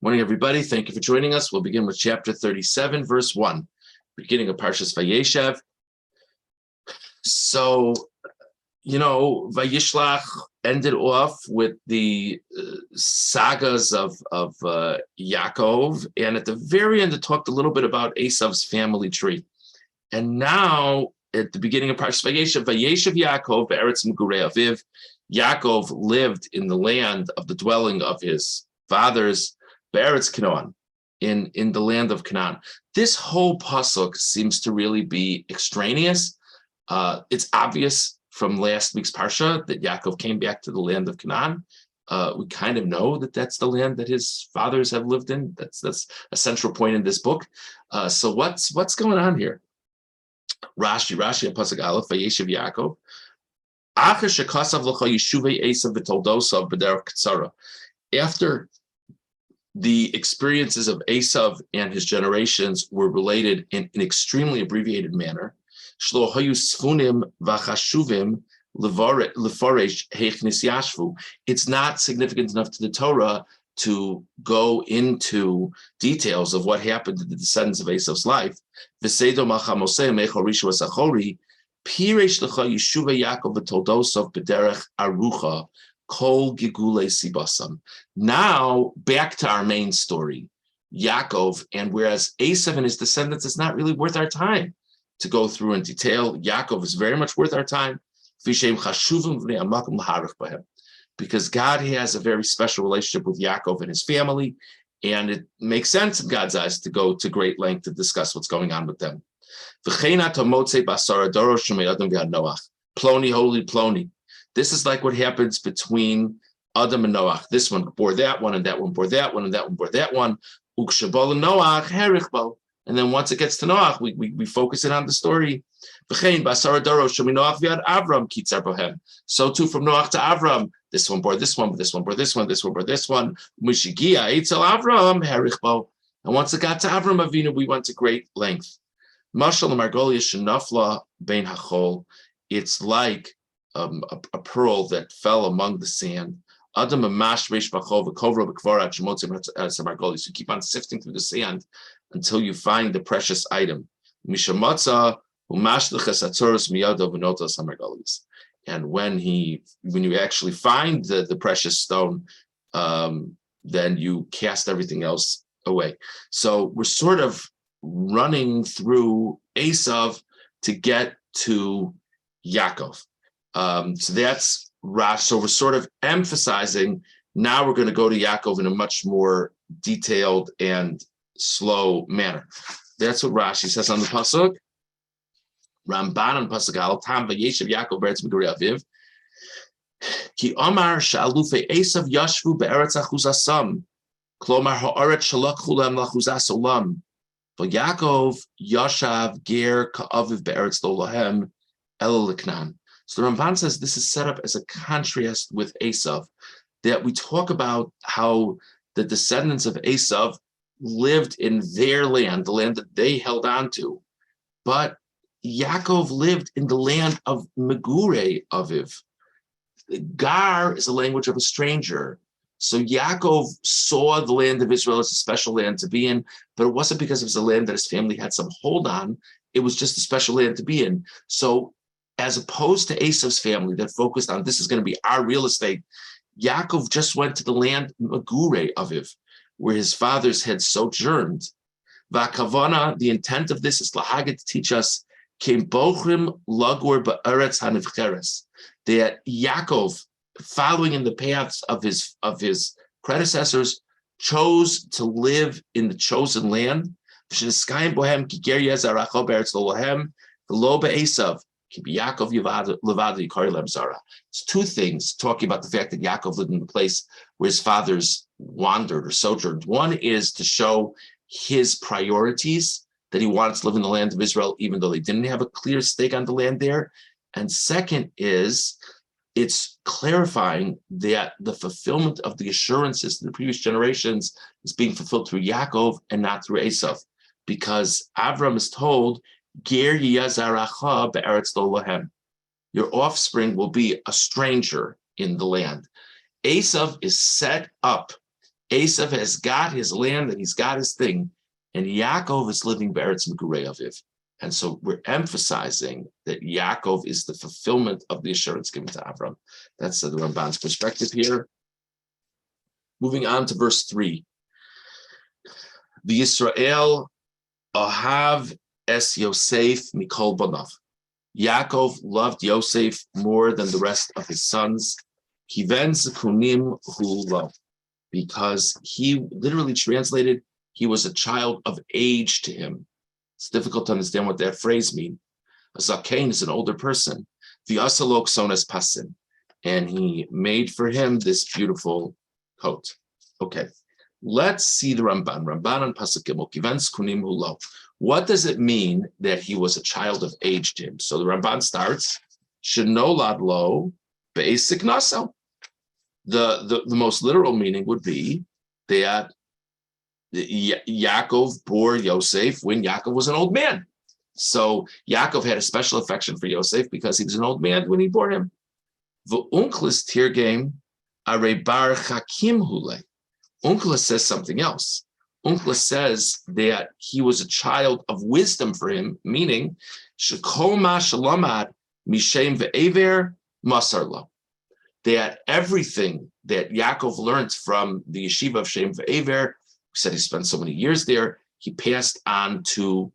Morning, everybody. Thank you for joining us. We'll begin with chapter 37, verse 1, beginning of Parshas Vayeshev. So, Vayishlach ended off with the sagas of Yaakov, and at the very end, it talked a little bit about Esav's family tree. And now, at the beginning of Parshas Vayeshev, Yaakov be'eretz Megurei Aviv. Yaakov lived in the land of the dwelling of his fathers, be'eretz Canaan, in the land of Canaan. This whole pasuk seems to really be extraneous. It's obvious from last week's parsha that Yaakov came back to the land of Canaan. We kind of know that that's the land that his fathers have lived in. That's a central point in this book. So what's going on here? Rashi and pasuk Aleph, Vayeshev Yaakov. After the experiences of Esav and his generations were related in an extremely abbreviated manner, it's not significant enough to the Torah to go into details of what happened to the descendants of Esav's life. Now, back to our main story, Yaakov, and whereas Esav and his descendants is not really worth our time to go through in detail, Yaakov is very much worth our time, because God has a very special relationship with Yaakov and his family, and it makes sense in God's eyes to go to great length to discuss what's going on with them. Ploni, holy Ploni. This is like what happens between Adam and Noach. This one bore that one, and that one bore that one, and that one bore that one. Ukshabol and Noach, herichbo. And then once it gets to Noach, we focus in on the story. So too from Noach to Avram, this one bore this one, this one bore this one, this one bore this one. And once it got to Avram Avinu, we went to great length. It's like a pearl that fell among the sand. You keep on sifting through the sand until you find the precious item. And when you actually find the precious stone, then you cast everything else away. So we're sort of running through Esav to get to Yaakov. So that's Rash. So we're sort of emphasizing, now we're going to go to Yaakov in a much more detailed and slow manner. That's what Rashi says on the pasuk. Ramban on pasuk Aleph, Tam Vayeshev Yaakov be'eretz Megurei Aviv. Ki Omar she'alufe Esav yashvu be'eretz achuzasam. Klomar ha'aretz shalakhu lehem lachuzas olam. Yaakov yashav ger ka'aviv be'eretz lo lahem el leknan. So the Ramban says this is set up as a contrast with Esav, that we talk about how the descendants of Esav lived in their land, the land that they held on to. But Yaakov lived in the land of Megurei Aviv. Gar is a language of a stranger. So Yaakov saw the land of Israel as a special land to be in, but it wasn't because it was a land that his family had some hold on. It was just a special land to be in. So as opposed to Esav's family that focused on this is going to be our real estate, Yaakov just went to the land Megurei Aviv, where his fathers had sojourned. Va'kavana, the intent of this is lahagit to teach us Kim bochrim lagur ba'eretz hanivcheres, that Yaakov, following in the paths of his predecessors, chose to live in the chosen land. It's two things talking about the fact that Yaakov lived in the place where his fathers wandered or sojourned. One is to show his priorities, that he wanted to live in the land of Israel, even though they didn't have a clear stake on the land there. And second is, it's clarifying that the fulfillment of the assurances in the previous generations is being fulfilled through Yaakov and not through Esav, because Avram is told, Ger yiyazaracha be'eretz lo lahem. Your offspring will be a stranger in the land. Esav is set up Esav has got his land and he's got his thing, and Yaakov is living Be'eretz Megurei Aviv. And so we're emphasizing that Yaakov is the fulfillment of the assurance given to Avram. That's the Ramban's perspective here. Moving on to verse 3. The Yisrael Ahav es Yosef mikol banav. Yaakov loved Yosef more than the rest of his sons. Kiven zekunim hu lo. Because he literally translated, he was a child of age to him. It's difficult to understand what that phrase means. A zakein is an older person. V'asalok sonas pasim. And he made for him this beautiful coat. Okay, let's see the Ramban. Ramban on Pasuk Gimel. Kiven zekunim hu lo. What does it mean that he was a child of age to him? So the Ramban starts, Shenolad lo be'esik nasel. The most literal meaning would be that Yaakov bore Yosef when Yaakov was an old man. So Yaakov had a special affection for Yosef because he was an old man when he bore him. V'unklis tirgem are bar chakim hule. Unklis says something else. Unklis says that he was a child of wisdom for him, meaning shekol ma shalamad mishem ve'ever masar lo. That everything that Yaakov learned from the yeshiva of Shem ve'ever, we said he spent so many years there, he passed on to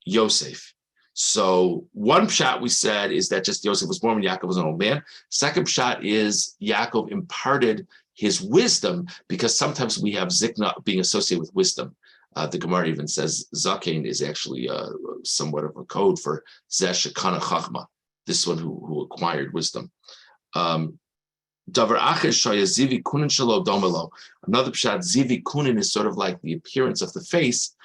Yosef. So one pshat we said is that just Yosef was born when Yaakov was an old man. Second pshat is Yaakov imparted his wisdom, because sometimes we have zikna being associated with wisdom. The Gemara even says zakein is actually somewhat of a code for zeh shekana chachma, this one who acquired wisdom. Davar acher shaya zivi kunin shelo domelo. Another pshat, zivi kunin is sort of like the appearance of the face.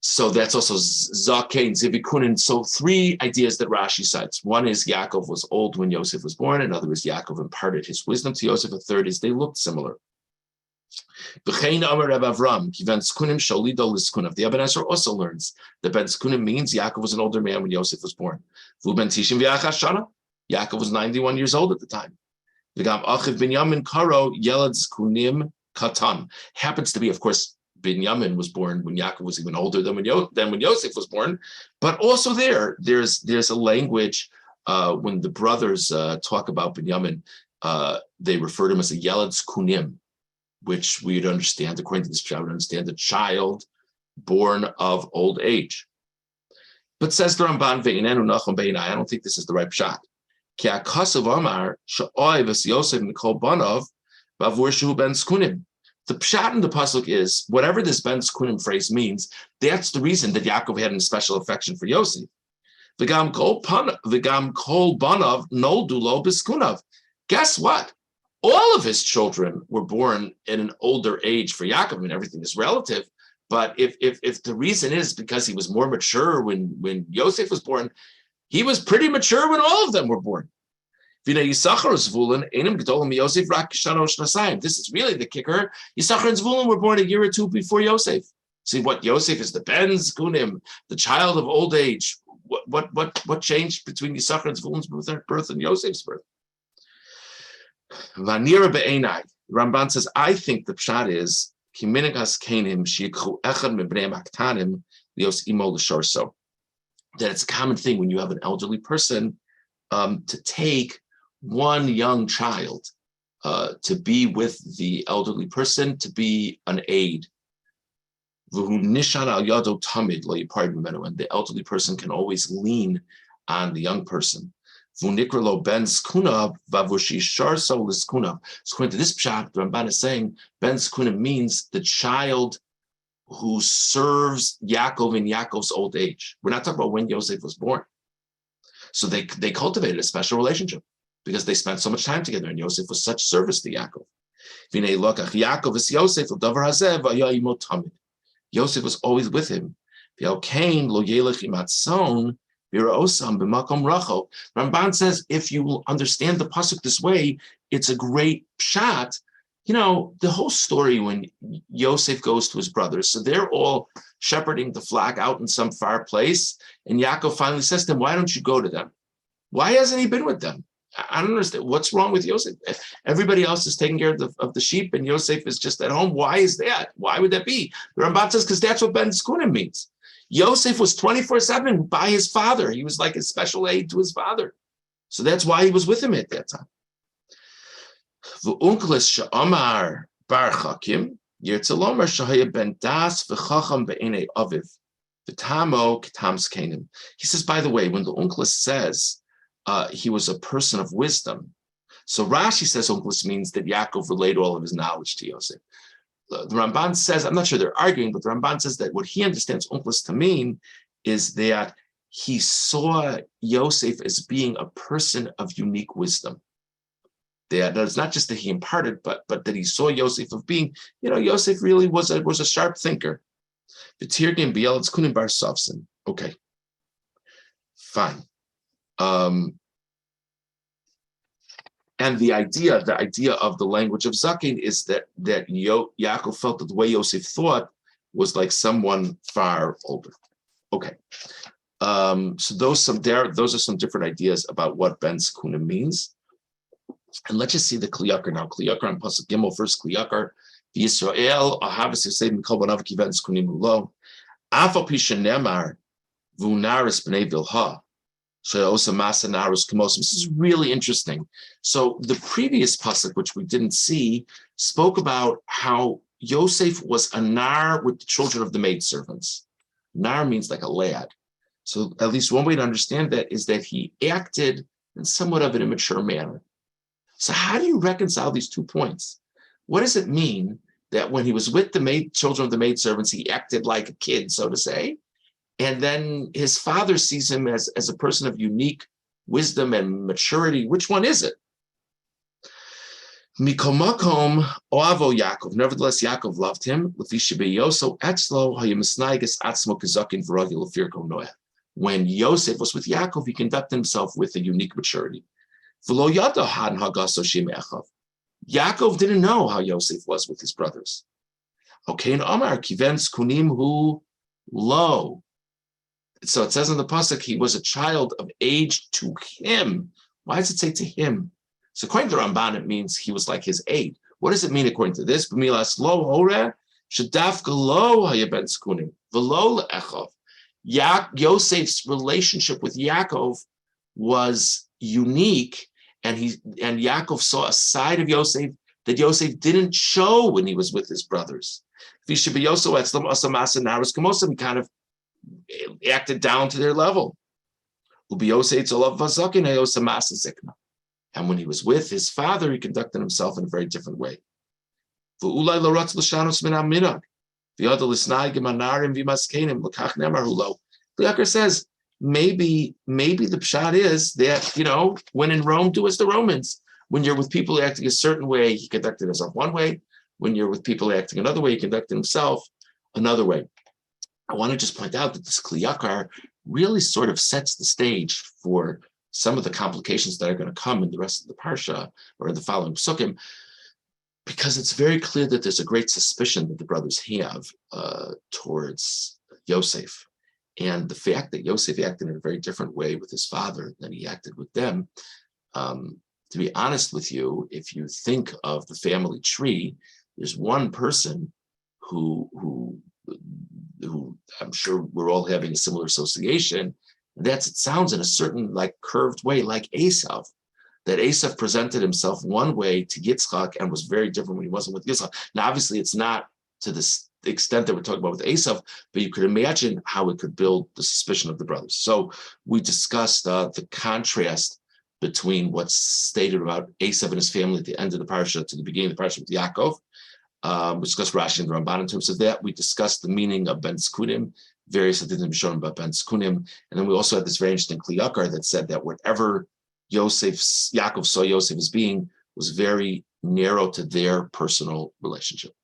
So that's also zakein, zivi kunin. So three ideas that Rashi cites. One is Yaakov was old when Yosef was born. Another is Yaakov imparted his wisdom to Yosef. A third is they looked similar. B'chein Amar Reb Avram, kiven zkunim sholido liskunav. The Ibn Ezra also learns that ben zkunim means Yaakov was an older man when Yosef was born. Vu ben tishim v'achas shana. Yaakov was 91 years old at the time. V'gam achiv Binyamin karo yelad zkunim katan. Happens to be, of course, Binyamin was born when Yaakov was even older than when Yosef was born. But also there's a language when the brothers talk about Binyamin, they refer to him as a yelad zkunim, which we'd understand, according to this pshat, would understand the child born of old age. But says the Ramban, Ve'inenu nachum be'inai, I don't think this is the right pshat. Ki ha'kasav amar she'oi v'es Yosef mikol banov b'avur shehu ben zkunim. The pshat in the pasuk is, whatever this ben zkunim phrase means, that's the reason that Yaakov had a special affection for Yosef. V'gam kol banov noldu lo b'zkunav. Guess what? All of his children were born in an older age for Yaakov. I mean, everything is relative. But if the reason is because he was more mature when Yosef was born, he was pretty mature when all of them were born. This is really the kicker. Yisachar and Zvulun were born a year or two before Yosef. See, what Yosef is the Ben Zkunim, the child of old age. What changed between Yisachar and Zvulun's birth and Yosef's birth? Vanira be'enai. Ramban says, I think the pshat is that it's a common thing when you have an elderly person to take one young child to be with the elderly person, to be an aid. And the elderly person can always lean on the young person. So according to this pshat, the Ramban is saying Ben Zkunim means the child who serves Yaakov in Yaakov's old age. We're not talking about when Yosef was born. So they cultivated a special relationship because they spent so much time together, and Yosef was such service to Yaakov. Yosef was always with him. Ramban says, if you will understand the pasuk this way, it's a great pshat. You know, the whole story when Yosef goes to his brothers, so they're all shepherding the flock out in some far place, and Yaakov finally says to them, why don't you go to them? Why hasn't he been with them? I don't understand what's wrong with Yosef. Everybody else is taking care of the sheep, and Yosef is just at home. Why is that? Why would that be? The Ramban says because that's what Ben Zkunim means. Yosef was 24/7 by his father. He was like a special aid to his father, so that's why he was with him at that time. V'unkles she'amar bar chakim yirtzalomer shahaya ben das v'chacham be'enei aviv v'tamo k'tam zkenim. He says, by the way, when the unkles says he was a person of wisdom, so Rashi says unkles means that Yaakov relayed all of his knowledge to Yosef. The Ramban says, I'm not sure they're arguing, but the Ramban says that what he understands unkles to mean is that he saw Yosef as being a person of unique wisdom. That it's not just that he imparted, but that he saw Yosef of being, Yosef really was a sharp thinker. Okay, fine. And the idea of the language of Zakin is that Yaakov felt that the way Yosef thought was like someone far older. Okay, so those are some different ideas about what Ben Zkunim means. And let's just see the Kli Yakar now. Kli Yakar on Pasuk Gimel, first Kli Yakar. Yisrael ahavas Yosef mikol banav ki Ben Zkunim ulo. Af al pi shenemar v'unaris b'nei Bilha. This is really interesting. So the previous pasuk, which we didn't see, spoke about how Yosef was a nar with the children of the maidservants. Nar means like a lad. So at least one way to understand that is that he acted in somewhat of an immature manner. So how do you reconcile these 2 points? What does it mean that when he was with the children of the maidservants, he acted like a kid, so to say? And then his father sees him as a person of unique wisdom and maturity. Which one is it? Mikol makom oavo Yaakov. Nevertheless, Yaakov loved him. When Yosef was with Yaakov, he conducted himself with a unique maturity. Yaakov didn't know how Yosef was with his brothers. Okay, and Omar kivens kunim hu lo. So it says in the pasuk, he was a child of age to him. Why does it say to him? So according to Ramban, it means he was like his aide. What does it mean according to this? Yosef's relationship with Yaakov was unique, and Yaakov saw a side of Yosef that Yosef didn't show when he was with his brothers. He kind of acted down to their level. And when he was with his father, he conducted himself in a very different way. The Yakar says, maybe the pshat is that, when in Rome, do as the Romans. When you're with people acting a certain way, he conducted himself one way. When you're with people acting another way, he conducted himself another way. I want to just point out that this Kli Yakar really sort of sets the stage for some of the complications that are going to come in the rest of the parsha or in the following psukim, because it's very clear that there's a great suspicion that the brothers have towards Yosef. And the fact that Yosef acted in a very different way with his father than he acted with them, to be honest with you, if you think of the family tree, there's one person who I'm sure we're all having a similar association. It sounds in a certain like curved way, like Esav, that Esav presented himself one way to Yitzchak and was very different when he wasn't with Yitzchak. Now, obviously, it's not to this extent that we're talking about with Esav, but you could imagine how it could build the suspicion of the brothers. So we discussed the contrast between what's stated about Esav and his family at the end of the parsha to the beginning of the parsha with Yaakov. We discussed Rashi and the Ramban in terms of that. We discussed the meaning of Ben Zkunim, various things have been shown about Ben Zkunim. And then we also had this very interesting Kli Yakar that said that whatever Yaakov saw Yosef as being was very narrow to their personal relationship.